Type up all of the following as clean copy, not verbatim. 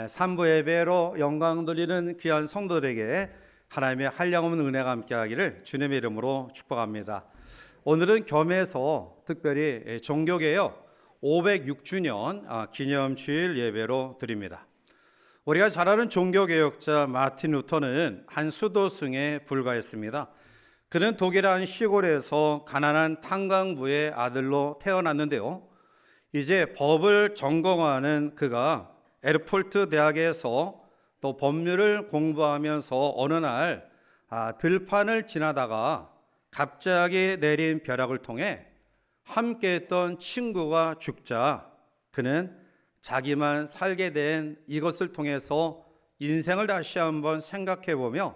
삼부 예배로 영광 돌리는 귀한 성도들에게 하나님의 한량없는 은혜가 함께하기를 주님의 이름으로 축복합니다. 오늘은 겸해서 특별히 종교개혁 506주년 기념주일 예배로 드립니다. 우리가 잘 아는 종교개혁자 마틴 루터는 한 수도승에 불과했습니다. 그는 독일 한 시골에서 가난한 탄광부의 아들로 태어났는데요. 이제 법을 전공하는 그가 에르폴트 대학에서 또 법률을 공부하면서 어느 날 들판을 지나다가 갑자기 내린 벼락을 통해 함께했던 친구가 죽자 그는 자기만 살게 된 이것을 통해서 인생을 다시 한번 생각해보며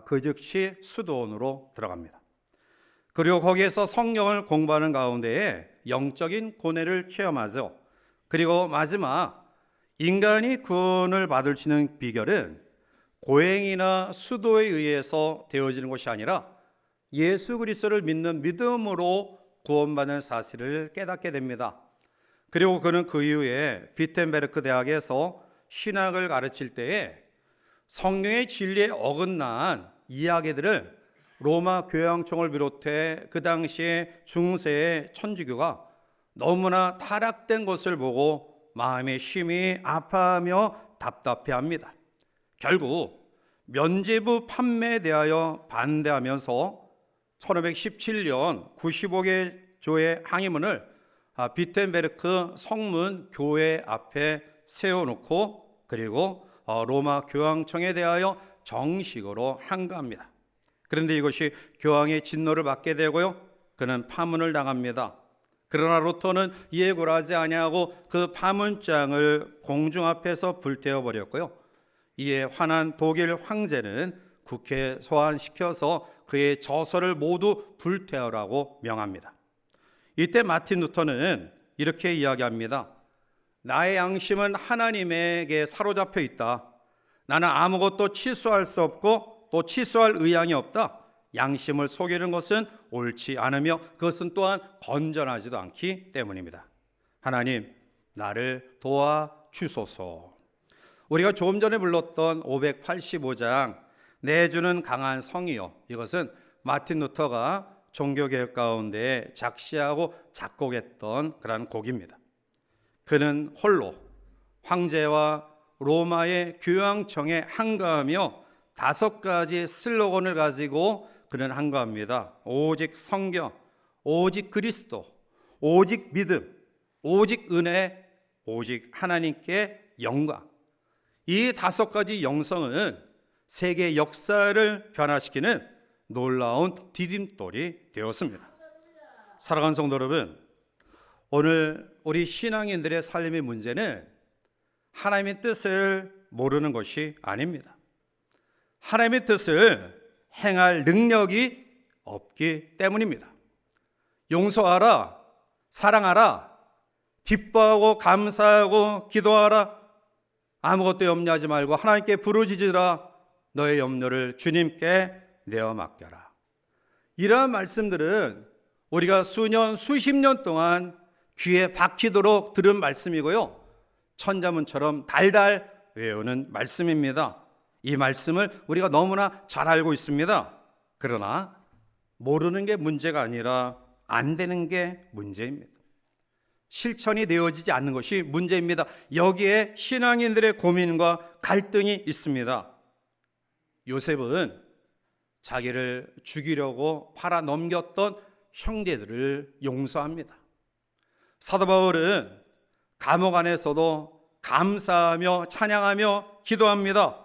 그 즉시 수도원으로 들어갑니다. 그리고 거기에서 성경을 공부하는 가운데에 영적인 고뇌를 체험하죠. 그리고 마지막 인간이 구원을 받을 수 있는 비결은 고행이나 수도에 의해서 되어지는 것이 아니라 예수 그리스도를 믿는 믿음으로 구원받는 사실을 깨닫게 됩니다. 그리고 그는 그 이후에 비텐베르크 대학에서 신학을 가르칠 때에 성경의 진리에 어긋난 이야기들을 로마 교황청을 비롯해 그 당시에 중세의 천주교가 너무나 타락된 것을 보고 마음에 심히 아파하며 답답해합니다. 결국 면죄부 판매에 대하여 반대하면서 1517년 95개 조의 항의문을 비텐베르크 성문 교회 앞에 세워놓고 그리고 로마 교황청에 대하여 정식으로 항거합니다. 그런데 이것이 교황의 진노를 받게 되고요, 그는 파문을 당합니다. 그러나 루터는 이에 굴하지 아니하고 그 파문장을 공중 앞에서 불태워 버렸고요. 이에 화난 독일 황제는 국회에 소환시켜서 그의 저서를 모두 불태우라고 명합니다. 이때 마틴 루터는 이렇게 이야기합니다. 나의 양심은 하나님에게 사로잡혀 있다. 나는 아무것도 취소할 수 없고 또 취소할 의향이 없다. 양심을 속이는 것은 옳지 않으며 그것은 또한 건전하지도 않기 때문입니다. 하나님, 나를 도와주소서. 우리가 조금 전에 불렀던 585장 내주는 강한 성이요, 이것은 마틴 루터가 종교개혁 가운데 작시하고 작곡했던 그런 곡입니다. 그는 홀로 황제와 로마의 교황청에 항거하며 5가지 슬로건을 가지고 그는 항거합니다. 오직 성경, 오직 그리스도, 오직 믿음, 오직 은혜, 오직 하나님께 영광. 이 5가지 영성은 세계 역사를 변화시키는 놀라운 디딤돌이 되었습니다. 사랑하는 성도 여러분, 오늘 우리 신앙인들의 삶의 문제는 하나님의 뜻을 모르는 것이 아닙니다. 하나님의 뜻을 행할 능력이 없기 때문입니다. 용서하라, 사랑하라, 기뻐하고 감사하고 기도하라, 아무것도 염려하지 말고 하나님께 부르짖으라, 너의 염려를 주님께 내어 맡겨라. 이러한 말씀들은 우리가 수년 수십 년 동안 귀에 박히도록 들은 말씀이고요, 천자문처럼 달달 외우는 말씀입니다. 이 말씀을 우리가 너무나 잘 알고 있습니다. 그러나 모르는 게 문제가 아니라 안 되는 게 문제입니다. 실천이 되어지지 않는 것이 문제입니다. 여기에 신앙인들의 고민과 갈등이 있습니다. 요셉은 자기를 죽이려고 팔아 넘겼던 형제들을 용서합니다. 사도 바울은 감옥 안에서도 감사하며 찬양하며 기도합니다.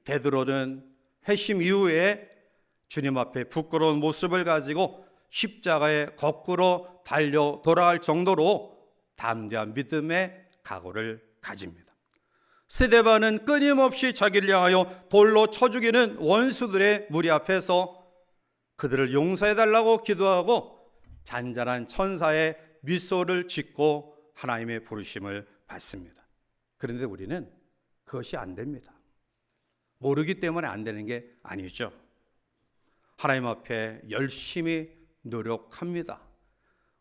베드로는 회심 이후에 주님 앞에 부끄러운 모습을 가지고 십자가에 거꾸로 달려 돌아갈 정도로 담대한 믿음의 각오를 가집니다. 스데반은 끊임없이 자기를 향하여 돌로 쳐 죽이는 원수들의 무리 앞에서 그들을 용서해달라고 기도하고 잔잔한 천사의 미소를 짓고 하나님의 부르심을 받습니다. 그런데 우리는 그것이 안 됩니다. 모르기 때문에 안 되는 게 아니죠. 하나님 앞에 열심히 노력합니다.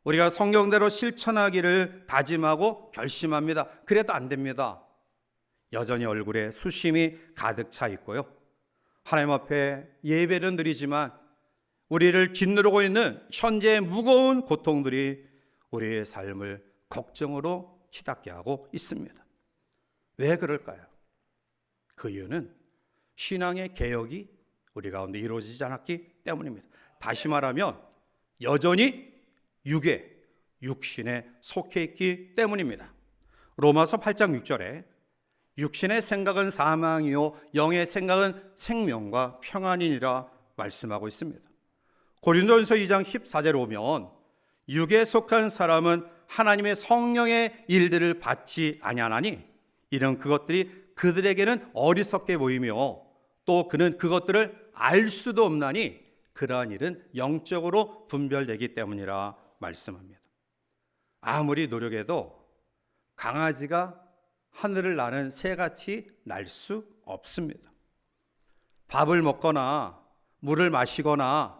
우리가 성경대로 실천하기를 다짐하고 결심합니다. 그래도 안 됩니다. 여전히 얼굴에 수심이 가득 차 있고요. 하나님 앞에 예배는 드리지만 우리를 짓누르고 있는 현재의 무거운 고통들이 우리의 삶을 걱정으로 치닫게 하고 있습니다. 왜 그럴까요? 그 이유는 신앙의 개혁이 우리 가운데 이루어지지 않았기 때문입니다. 다시 말하면 여전히 육신에 속해 있기 때문입니다. 로마서 8장 6절에 육신의 생각은 사망이요 영의 생각은 생명과 평안이니라 말씀하고 있습니다. 고린도전서 2장 14절에 오면 육에 속한 사람은 하나님의 성령의 일들을 받지 아니하나니 이런 그것들이 그들에게는 어리석게 보이며 또 그는 그것들을 알 수도 없나니 그러한 일은 영적으로 분별되기 때문이라 말씀합니다. 아무리 노력해도 강아지가 하늘을 나는 새같이 날 수 없습니다. 밥을 먹거나 물을 마시거나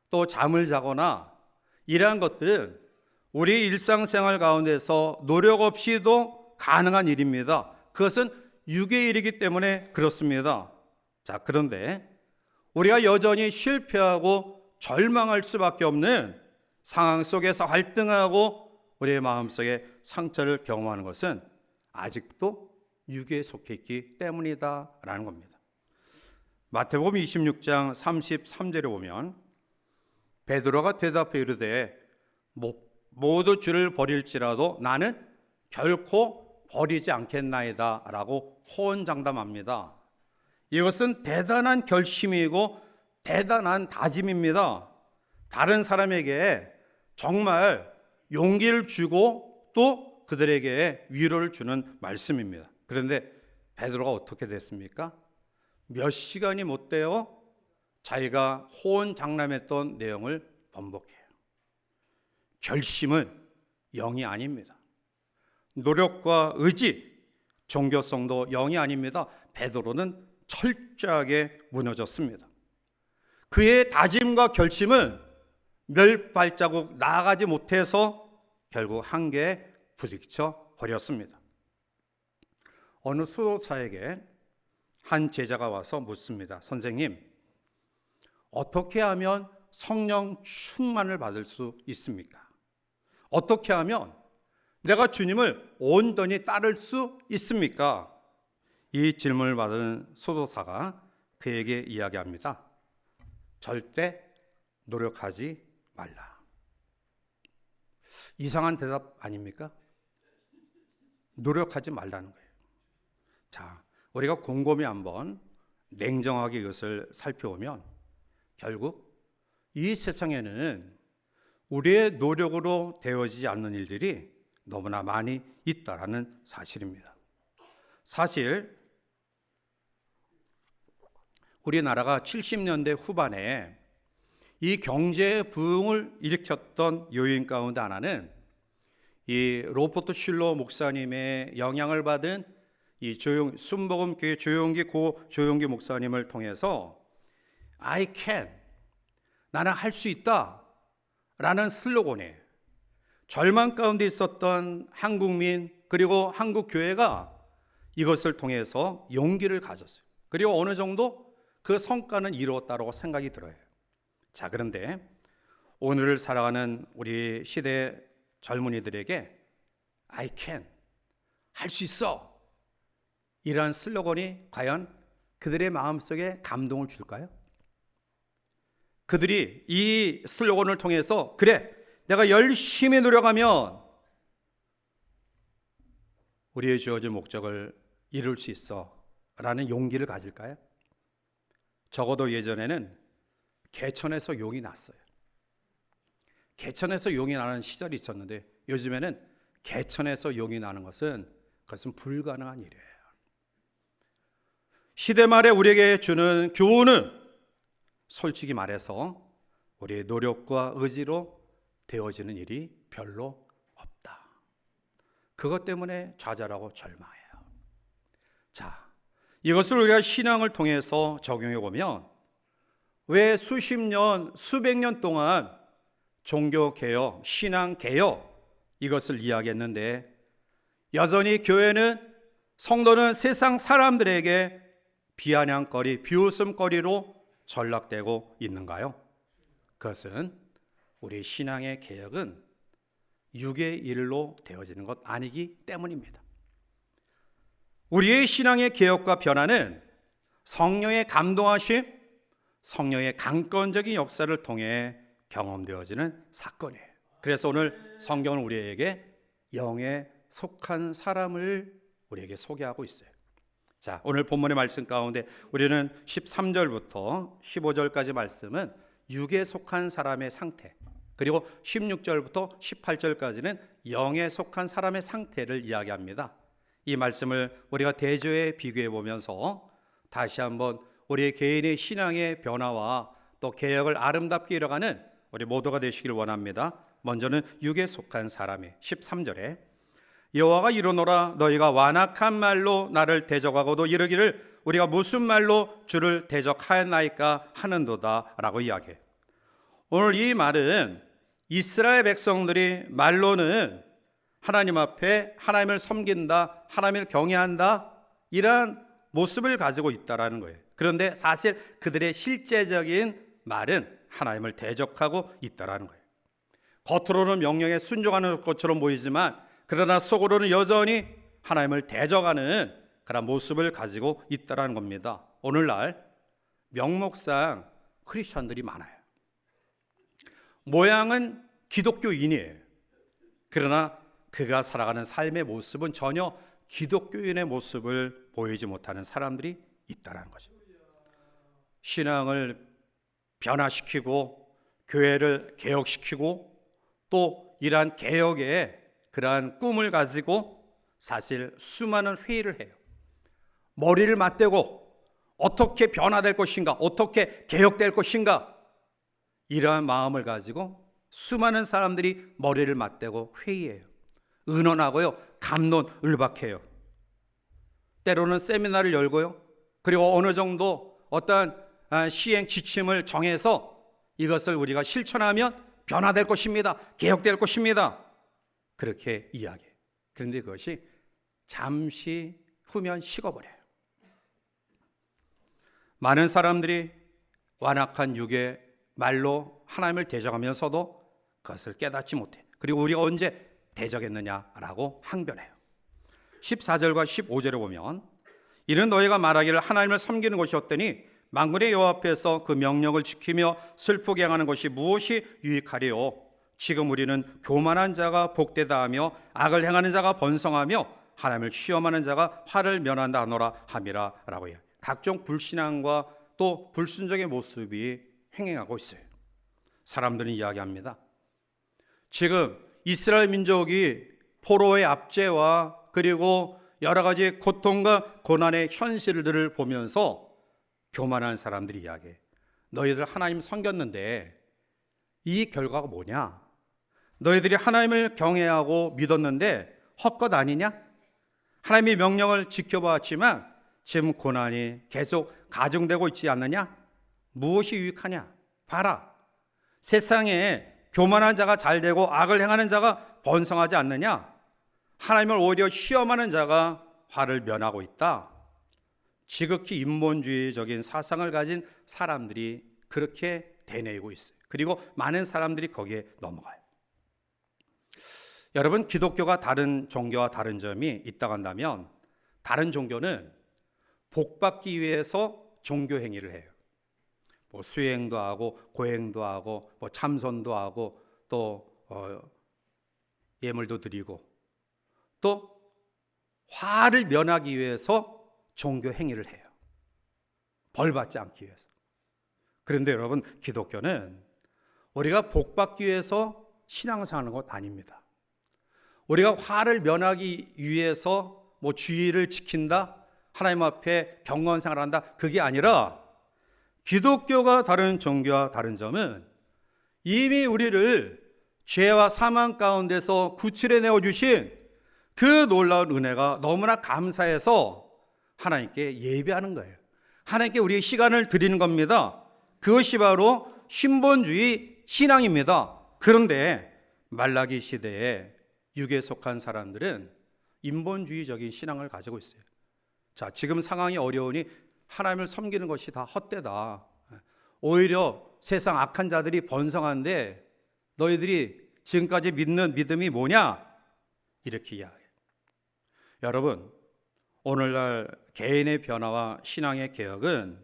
또 잠을 자거나 이러한 것들은 우리 일상생활 가운데서 노력 없이도 가능한 일입니다. 그것은 육의 일이기 때문에 그렇습니다. 자, 그런데 우리가 여전히 실패하고 절망할 수밖에 없는 상황 속에서 활동하고 우리의 마음속에 상처를 경험하는 것은 아직도 육에 속해 있기 때문이다라는 겁니다. 마태복음 26장 33절에 보면 베드로가 대답해 이르되 모두 주를 버릴지라도 나는 결코 버리지 않겠나이다 라고 호언장담합니다. 이것은 대단한 결심이고 대단한 다짐입니다. 다른 사람에게 정말 용기를 주고 또 그들에게 위로를 주는 말씀입니다. 그런데 베드로가 어떻게 됐습니까? 몇 시간이 못 되어 자기가 호언장담했던 내용을 번복해요. 결심은 영이 아닙니다. 노력과 의지, 종교성도 영이 아닙니다. 베드로는 철저하게 무너졌습니다. 그의 다짐과 결심은 몇 발자국 나아가지 못해서 결국 한계에 부딪혀 버렸습니다. 어느 수도사에게 한 제자가 와서 묻습니다. 선생님, 어떻게 하면 성령 충만을 받을 수 있습니까? 어떻게 하면 내가 주님을 온전히 따를 수 있습니까? 이 질문을 받은 수도사가 그에게 이야기합니다. 절대 노력하지 말라. 이상한 대답 아닙니까? 노력하지 말라는 거예요. 자, 우리가 곰곰이 한번 냉정하게 이것을 살펴보면 결국 이 세상에는 우리의 노력으로 되어지지 않는 일들이 너무나 많이 있다라는 사실입니다. 사실 우리나라가 70년대 후반에 이 경제 부흥을 일으켰던 요인 가운데 하나는 이 로버트 슐러 목사님의 영향을 받은 이 순복음교회 조용기 목사님을 통해서 I can, 나는 할 수 있다 라는 슬로건에 절망 가운데 있었던 한국민 그리고 한국교회가 이것을 통해서 용기를 가졌어요. 그리고 어느 정도 그 성과는 이루었다고 생각이 들어요. 자, 그런데 오늘을 살아가는 우리 시대 젊은이들에게 I can, 할 수 있어 이러한 슬로건이 과연 그들의 마음속에 감동을 줄까요? 그들이 이 슬로건을 통해서 그래, 내가 열심히 노력하면 우리의 주어진 목적을 이룰 수 있어 라는 용기를 가질까요? 적어도 예전에는 개천에서 용이 났어요. 개천에서 용이 나는 시절이 있었는데 요즘에는 개천에서 용이 나는 그것은 불가능한 일이에요. 시대 말에 우리에게 주는 교훈은 솔직히 말해서 우리의 노력과 의지로 되어지는 일이 별로 없다. 그것 때문에 좌절하고 절망해요. 자, 이것을 우리가 신앙을 통해서 적용해 보면 왜 수십 년, 수백 년 동안 종교개혁, 신앙개혁 이것을 이야기했는데 여전히 교회는 성도는 세상 사람들에게 비아냥거리, 비웃음거리로 전락되고 있는가요? 그것은 우리 신앙의 개혁은 육의 일로 되어지는 것 아니기 때문입니다. 우리의 신앙의 개혁과 변화는 성령의 감동하심, 성령의 강권적인 역사를 통해 경험되어지는 사건이에요. 그래서 오늘 성경은 우리에게 영에 속한 사람을 우리에게 소개하고 있어요. 자, 오늘 본문의 말씀 가운데 우리는 13절부터 15절까지 말씀은 육에 속한 사람의 상태, 그리고 16절부터 18절까지는 영에 속한 사람의 상태를 이야기합니다. 이 말씀을 우리가 대조해 비교해 보면서 다시 한번 우리의 개인의 신앙의 변화와 또 개혁을 아름답게 이뤄가는 우리 모두가 되시길 원합니다. 먼저는 육에 속한 사람의 13절에 여호와가 이르노라 너희가 완악한 말로 나를 대적하고도 이르기를 우리가 무슨 말로 주를 대적하였나이까 하는도다 라고 이야기해요. 오늘 이 말은 이스라엘 백성들이 말로는 하나님 앞에 하나님을 섬긴다, 하나님을 경외한다, 이러한 모습을 가지고 있다라는 거예요. 그런데 사실 그들의 실제적인 말은 하나님을 대적하고 있다라는 거예요. 겉으로는 명령에 순종하는 것처럼 보이지만 그러나 속으로는 여전히 하나님을 대적하는 그런 모습을 가지고 있다라는 겁니다. 오늘날 명목상 크리스천들이 많아요. 모양은 기독교인이에요. 그러나 그가 살아가는 삶의 모습은 전혀 기독교인의 모습을 보이지 못하는 사람들이 있다는 거죠. 신앙을 변화시키고 교회를 개혁시키고 또 이러한 개혁의 그러한 꿈을 가지고 사실 수많은 회의를 해요. 머리를 맞대고 어떻게 변화될 것인가, 어떻게 개혁될 것인가, 이러한 마음을 가지고 수많은 사람들이 머리를 맞대고 회의해요. 의논하고요, 갑론을박해요. 때로는 세미나를 열고요, 그리고 어느 정도 어떠한 시행 지침을 정해서 이것을 우리가 실천하면 변화될 것입니다, 개혁될 것입니다, 그렇게 이야기해요. 그런데 그것이 잠시 후면 식어버려요. 많은 사람들이 완악한 육의 말로 하나님을 대적하면서도 그것을 깨닫지 못해. 그리고 우리가 언제 대적했느냐라고 항변해요. 14절과 15절에 보면 이는 너희가 말하기를 하나님을 섬기는 것이었더니 만군의 여호와 앞에서 그 명령을 지키며 슬프게 행하는 것이 무엇이 유익하리요? 지금 우리는 교만한 자가 복되다 하며 악을 행하는 자가 번성하며 하나님을 시험하는 자가 화를 면한다 하노라 함이라 라고 해요. 각종 불신앙과 또 불순종의 모습이 행행하고 있어요. 사람들은 이야기합니다. 지금 이스라엘 민족이 포로의 압제와 그리고 여러 가지 고통과 고난의 현실들을 보면서 교만한 사람들이 이야기해. 너희들 하나님 섬겼는데 이 결과가 뭐냐? 너희들이 하나님을 경외하고 믿었는데 헛것 아니냐? 하나님의 명령을 지켜봤지만 지금 고난이 계속 가중되고 있지 않느냐? 무엇이 유익하냐? 봐라, 세상에 교만한 자가 잘되고 악을 행하는 자가 번성하지 않느냐? 하나님을 오히려 시험하는 자가 화를 면하고 있다. 지극히 인본주의적인 사상을 가진 사람들이 그렇게 되뇌이고 있어요. 그리고 많은 사람들이 거기에 넘어가요. 여러분, 기독교가 다른 종교와 다른 점이 있다고 한다면 다른 종교는 복받기 위해서 종교 행위를 해요. 뭐 수행도 하고 고행도 하고 뭐 참선도 하고 또 예물도 드리고 또 화를 면하기 위해서 종교 행위를 해요. 벌 받지 않기 위해서. 그런데 여러분, 기독교는 우리가 복받기 위해서 신앙생활하는 것 아닙니다. 우리가 화를 면하기 위해서 뭐 주의를 지킨다, 하나님 앞에 경건생활을 한다, 그게 아니라 기독교가 다른 종교와 다른 점은 이미 우리를 죄와 사망 가운데서 구출해내어 주신 그 놀라운 은혜가 너무나 감사해서 하나님께 예배하는 거예요. 하나님께 우리의 시간을 드리는 겁니다. 그것이 바로 신본주의 신앙입니다. 그런데 말라기 시대에 육에 속한 사람들은 인본주의적인 신앙을 가지고 있어요. 자, 지금 상황이 어려우니 하나님을 섬기는 것이 다 헛되다. 오히려 세상 악한 자들이 번성한데 너희들이 지금까지 믿는 믿음이 뭐냐? 이렇게 이야기해요. 여러분, 오늘날 개인의 변화와 신앙의 개혁은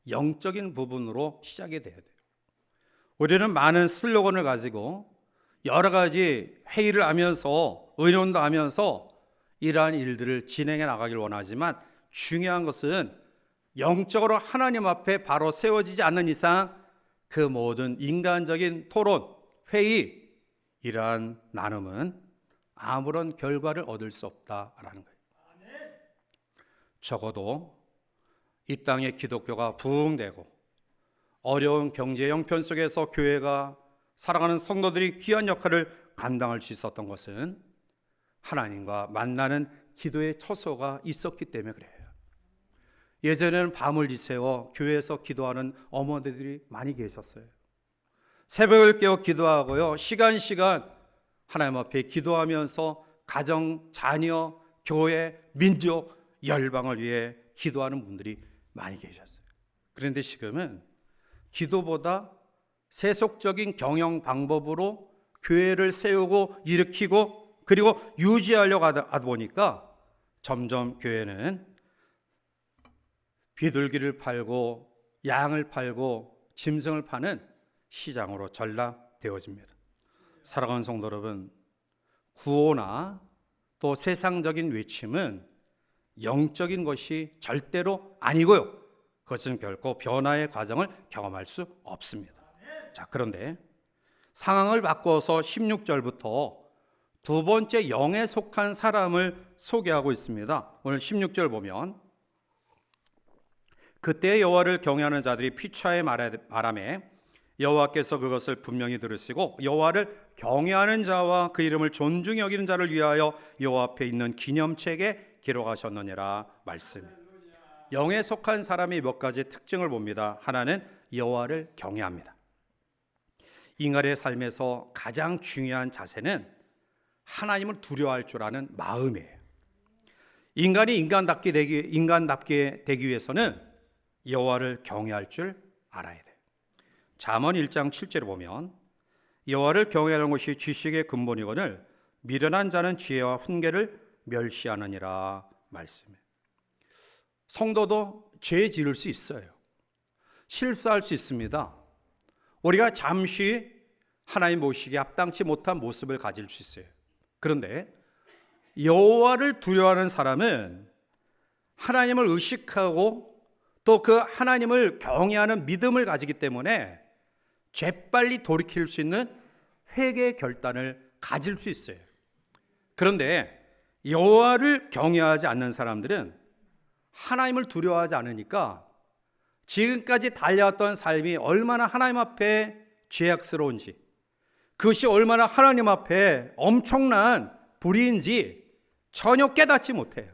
영적인 부분으로 시작이 돼야 돼요. 우리는 많은 슬로건을 가지고 여러 가지 회의를 하면서 의논도 하면서 이러한 일들을 진행해 나가길 원하지만 중요한 것은 영적으로 하나님 앞에 바로 세워지지 않는 이상 그 모든 인간적인 토론, 회의, 이러한 나눔은 아무런 결과를 얻을 수 없다라는 거예요. 적어도 이 땅에 기독교가 부흥되고 어려운 경제 형편 속에서 교회가 살아가는 성도들이 귀한 역할을 감당할 수 있었던 것은 하나님과 만나는 기도의 처소가 있었기 때문에 그래요. 예전에는 밤을 지새워 교회에서 기도하는 어머니들이 많이 계셨어요. 새벽을 깨어 기도하고요, 시간 하나님 앞에 기도하면서 가정, 자녀, 교회, 민족, 열방을 위해 기도하는 분들이 많이 계셨어요. 그런데 지금은 기도보다 세속적인 경영 방법으로 교회를 세우고 일으키고 그리고 유지하려고 하다 보니까 점점 교회는 비둘기를 팔고 양을 팔고 짐승을 파는 시장으로 전락되어집니다. 사랑하는 성도 여러분, 구호나 또 세상적인 외침은 영적인 것이 절대로 아니고요, 그것은 결코 변화의 과정을 경험할 수 없습니다. 자, 그런데 상황을 바꿔서 16절부터 두 번째 영에 속한 사람을 소개하고 있습니다. 오늘 16절 보면 그때 여호와를 경외하는 자들이 피차의 바람에 여호와께서 그것을 분명히 들으시고 여호와를 경외하는 자와 그 이름을 존중히 여기는 자를 위하여 여호와 앞에 있는 기념책에 기록하셨느니라 말씀. 영에 속한 사람이 몇 가지 특징을 봅니다. 하나는 여호와를 경외합니다. 인간의 삶에서 가장 중요한 자세는 하나님을 두려워할 줄 아는 마음이에요. 인간이 인간답게 되기 위해서는 여호와를 경외할 줄 알아야 돼요. 잠언 1장 7절에 보면 여호와를 경외하는 것이 지식의 근본이거늘 미련한 자는 지혜와 훈계를 멸시하느니라 말씀이에요. 성도도 죄 지을 수 있어요. 실수할 수 있습니다. 우리가 잠시 하나님 보시기에 합당치 못한 모습을 가질 수 있어요. 그런데 여호와를 두려워하는 사람은 하나님을 의식하고 또 그 하나님을 경외하는 믿음을 가지기 때문에 재빨리 돌이킬 수 있는 회개의 결단을 가질 수 있어요. 그런데 여호와를 경외하지 않는 사람들은 하나님을 두려워하지 않으니까 지금까지 달려왔던 삶이 얼마나 하나님 앞에 죄악스러운지, 그것이 얼마나 하나님 앞에 엄청난 불의인지 전혀 깨닫지 못해요.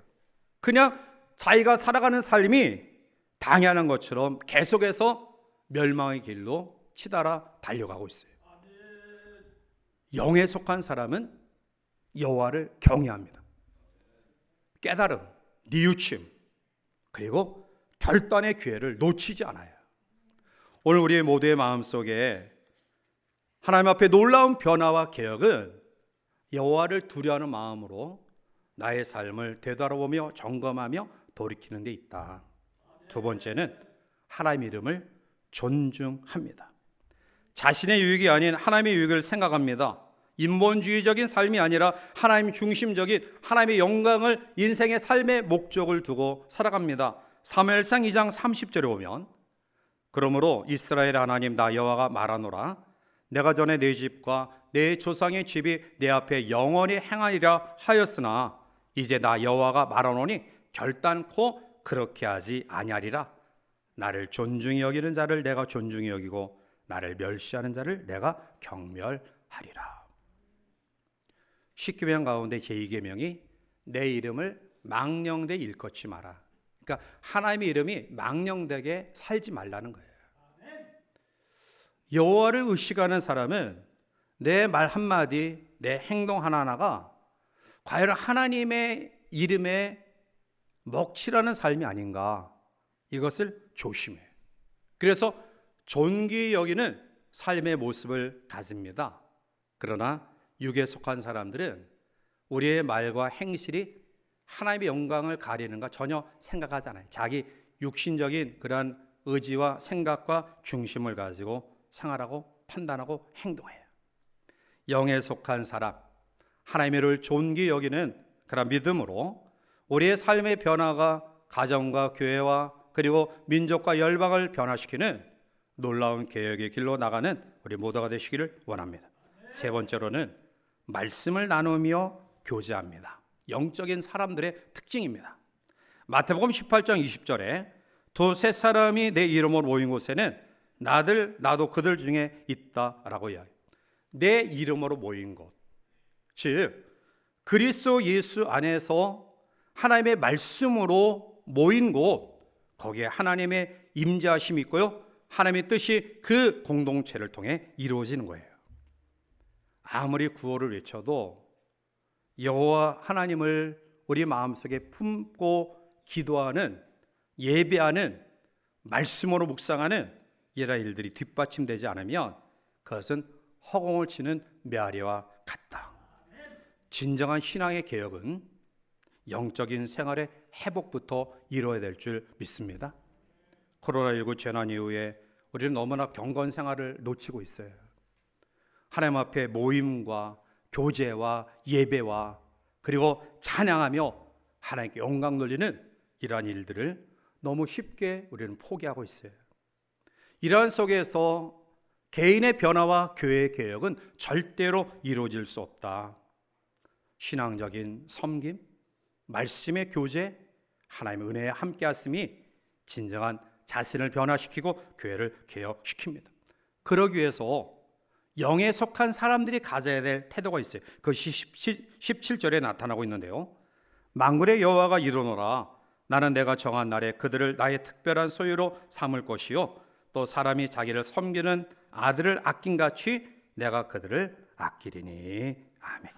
그냥 자기가 살아가는 삶이 당연한 것처럼 계속해서 멸망의 길로 치달아 달려가고 있어요. 영에 속한 사람은 여호와를 경외합니다. 깨달음, 뉘우침, 그리고 결단의 기회를 놓치지 않아요. 오늘 우리 모두의 마음속에 하나님 앞에 놀라운 변화와 개혁은 여호와를 두려워하는 마음으로 나의 삶을 되돌아보며 점검하며 돌이키는 데 있다. 두 번째는 하나님 이름을 존중합니다. 자신의 유익이 아닌 하나님의 유익을 생각합니다. 인본주의적인 삶이 아니라 하나님 중심적인 하나님의 영광을 인생의 삶의 목적을 두고 살아갑니다. 사무엘상 2장 30절에 보면 그러므로 이스라엘 하나님 나 여호와가 말하노라 내가 전에 내 집과 내 조상의 집이 내 앞에 영원히 행하리라 하였으나 이제 나 여호와가 말하노니 결단코 그렇게 하지 아니하리라. 나를 존중히 여기는 자를 내가 존중히 여기고 나를 멸시하는 자를 내가 경멸하리라. 10계명 가운데 제2계명이 내 이름을 망령되이 일컫지 마라. 그러니까 하나님의 이름이 망령되게 살지 말라는 거예요. 여호와를 의식하는 사람은 내 말 한마디, 내 행동 하나하나가 과연 하나님의 이름에 먹칠하는 삶이 아닌가, 이것을 조심해. 그래서 존귀 여기는 삶의 모습을 가집니다. 그러나 육에 속한 사람들은 우리의 말과 행실이 하나님의 영광을 가리는가 전혀 생각하지 않아요. 자기 육신적인 그러한 의지와 생각과 중심을 가지고 생활하고 판단하고 행동해요. 영에 속한 사람, 하나님의 를 존귀 여기는 그런 믿음으로 우리의 삶의 변화가 가정과 교회와 그리고 민족과 열방을 변화시키는 놀라운 개혁의 길로 나가는 우리 모두가 되시기를 원합니다. 세 번째로는 말씀을 나누며 교제합니다. 영적인 사람들의 특징입니다. 마태복음 18장 20절에 두세 사람이 내 이름으로 모인 곳에는 나도 그들 중에 있다라고 이야기해요. 내 이름으로 모인 곳, 즉 그리스도 예수 안에서 하나님의 말씀으로 모인 곳, 거기에 하나님의 임재하심이 있고요, 하나님의 뜻이 그 공동체를 통해 이루어지는 거예요. 아무리 구호를 외쳐도 여호와 하나님을 우리 마음속에 품고 기도하는, 예배하는, 말씀으로 묵상하는 이런 일들이 뒷받침되지 않으면 그것은 허공을 치는 메아리와 같다. 진정한 신앙의 개혁은 영적인 생활의 회복부터 이루어야 될 줄 믿습니다. 코로나19 재난 이후에 우리는 너무나 경건 생활을 놓치고 있어요. 하나님 앞에 모임과 교제와 예배와 그리고 찬양하며 하나님께 영광 돌리는 이러한 일들을 너무 쉽게 우리는 포기하고 있어요. 이러한 속에서 개인의 변화와 교회의 개혁은 절대로 이루어질 수 없다. 신앙적인 섬김, 말씀의 교제, 하나님의 은혜에 함께하심이 진정한 자신을 변화시키고 교회를 개혁시킵니다. 그러기 위해서 영에 속한 사람들이 가져야 될 태도가 있어요. 그것이 17절에 나타나고 있는데요. 만군의 여호와가 이르노라, 나는 내가 정한 날에 그들을 나의 특별한 소유로 삼을 것이요 또 사람이 자기를 섬기는 아들을 아낀같이 내가 그들을 아끼리니. 아멘.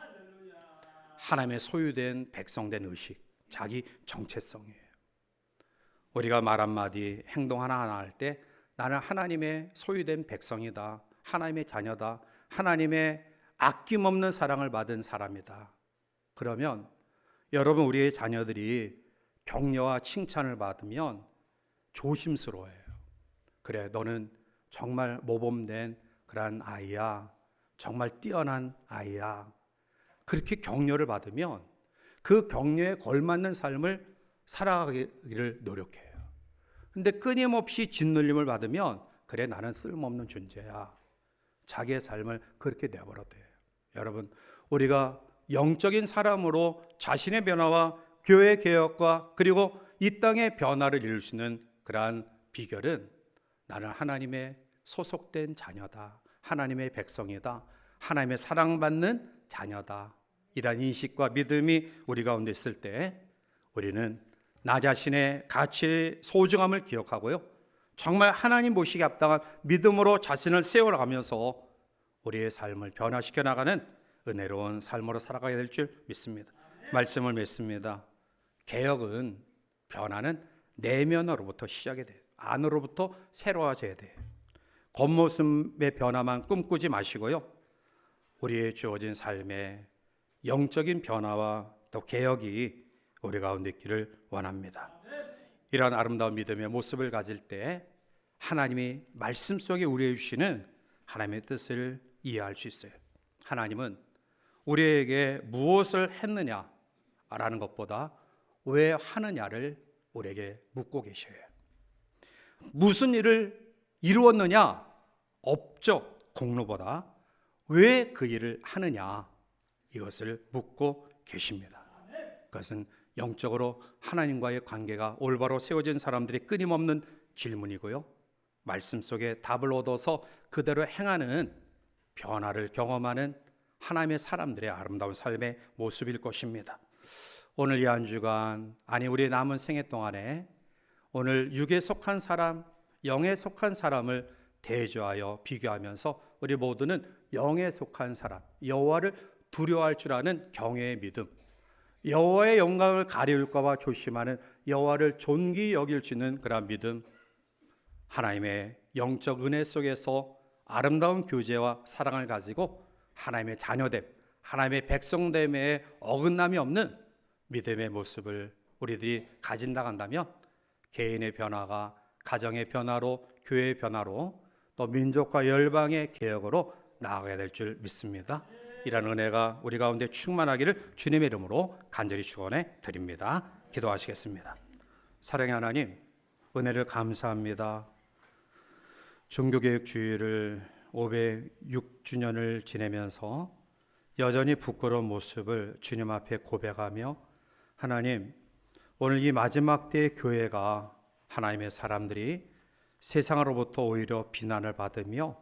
하나님의 소유된 백성된 의식, 자기 정체성이에요. 우리가 말 한마디, 행동 하나하나 할 때 나는 하나님의 소유된 백성이다, 하나님의 자녀다, 하나님의 아낌없는 사랑을 받은 사람이다. 그러면 여러분, 우리의 자녀들이 격려와 칭찬을 받으면 조심스러워해요. 그래, 너는 정말 모범된 그런 아이야, 정말 뛰어난 아이야. 그렇게 격려를 받으면 그 격려에 걸맞는 삶을 살아가기를 노력해요. 근데 끊임없이 짓눌림을 받으면 그래, 나는 쓸모없는 존재야, 자기의 삶을 그렇게 내버려둬요. 여러분, 우리가 영적인 사람으로 자신의 변화와 교회 개혁과 그리고 이 땅의 변화를 이룰 수 있는 그러한 비결은 나는 하나님의 소속된 자녀다, 하나님의 백성이다, 하나님의 사랑받는 자녀다, 이러한 인식과 믿음이 우리 가운데 있을 때 우리는 나 자신의 가치의 소중함을 기억하고요, 정말 하나님 보시기에 합당한 믿음으로 자신을 세워가면서 우리의 삶을 변화시켜 나가는 은혜로운 삶으로 살아가야 될 줄 믿습니다. 말씀을 맺습니다. 개혁은, 변화는 내면으로부터 시작이 돼요. 안으로부터 새로워져야 돼요. 겉모습의 변화만 꿈꾸지 마시고요, 우리의 주어진 삶의 영적인 변화와 또 개혁이 우리 가운데 있기를 원합니다. 이러한 아름다운 믿음의 모습을 가질 때 하나님이 말씀 속에 우리에게 주시는 하나님의 뜻을 이해할 수 있어요. 하나님은 우리에게 무엇을 했느냐라는 것보다 왜 하느냐를 우리에게 묻고 계셔요. 무슨 일을 이루었느냐, 업적 공로보다 왜 그 일을 하느냐, 이것을 묻고 계십니다. 그것은 영적으로 하나님과의 관계가 올바로 세워진 사람들이 끊임없는 질문이고요, 말씀 속에 답을 얻어서 그대로 행하는, 변화를 경험하는 하나님의 사람들의 아름다운 삶의 모습일 것입니다. 오늘 이 한 주간, 아니 우리 남은 생애 동안에 오늘 육에 속한 사람, 영에 속한 사람을 대조하여 비교하면서 우리 모두는 영에 속한 사람, 여호와를 두려워할 줄 아는 경외의 믿음, 여호와의 영광을 가리울까 봐 조심하는, 여호와를 존귀 여길 수 있는 그런 믿음, 하나님의 영적 은혜 속에서 아름다운 교제와 사랑을 가지고 하나님의 자녀됨, 하나님의 백성됨에 어긋남이 없는 믿음의 모습을 우리들이 가진다 한다면 개인의 변화가 가정의 변화로, 교회의 변화로, 또 민족과 열방의 개혁으로 나아가야 될 줄 믿습니다. 이런 은혜가 우리 가운데 충만하기를 주님의 이름으로 간절히 축원해 드립니다. 기도하시겠습니다. 사랑의 하나님, 은혜를 감사합니다. 종교개혁 주일을 506주년을 지내면서 여전히 부끄러운 모습을 주님 앞에 고백하며, 하나님, 오늘 이 마지막 때의 교회가 하나님의 사람들이 세상으로부터 오히려 비난을 받으며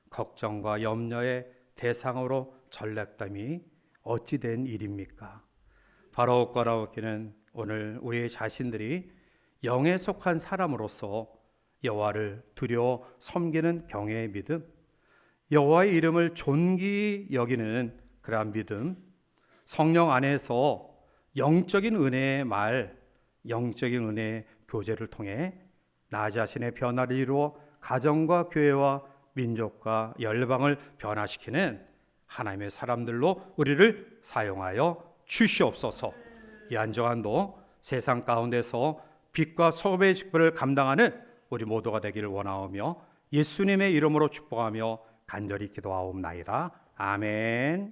걱정과 염려의 대상으로 전락됨이 어찌 된 일입니까? 바로 꺼라오기는 오늘 우리 자신들이 영에 속한 사람으로서 여호와를 두려워 섬기는 경외의 믿음, 여호와의 이름을 존귀 여기는 그러한 믿음, 성령 안에서 영적인 은혜의 말, 영적인 은혜의 교제를 통해 나 자신의 변화를 이루어 가정과 교회와 민족과 열방을 변화시키는 하나님의 사람들로 우리를 사용하여 주시옵소서. 이 한 주간도 세상 가운데서 빛과 소금의 직분을 감당하는 우리 모두가 되기를 원하오며 예수님의 이름으로 축복하며 간절히 기도하옵나이다. 아멘.